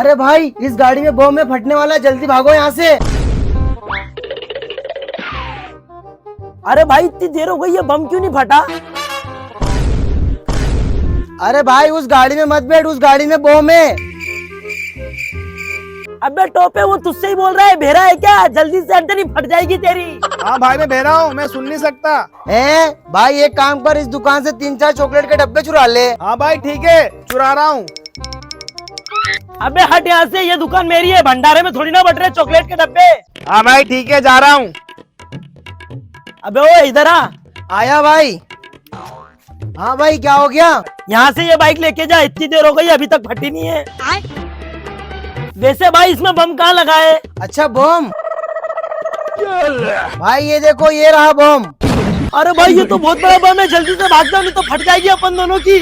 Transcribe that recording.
अरे भाई इस गाड़ी में बम में फटने वाला है, जल्दी भागो यहाँ से। अरे भाई इतनी देर हो गई है, बम क्यों नहीं फटा? अरे भाई उस गाड़ी में मत बैठ, उस गाड़ी में बम है। अबे टोपे, वो तुझसे ही बोल रहा है, भेरा है क्या? जल्दी से अंदर ही फट जाएगी तेरी। हाँ भाई मैं बहरा हूँ, मैं सुन नहीं सकता। हैं भाई एक काम कर, इस दुकान से 3-4 चॉकलेट के डब्बे चुरा ले। हाँ भाई ठीक है, चुरा रहा हूँ। अबे हट यहाँ से, ये दुकान मेरी है, भंडारे में थोड़ी ना बट रहे चॉकलेट के डब्बे। हाँ भाई ठीक है, जा रहा हूँ। अबे ओ इधर आ। आया भाई। हाँ भाई क्या हो गया? यहाँ से ये बाइक लेके जा, इतनी देर हो गई अभी तक फटी नहीं है। वैसे भाई इसमें बम कहाँ लगा है? अच्छा बम। भाई ये देखो, ये रहा बम। अरे भाई ये तो बहुत बड़ा बम है, जल्दी से भाग जाओ नहीं तो फट जाएगी अपन दोनों की।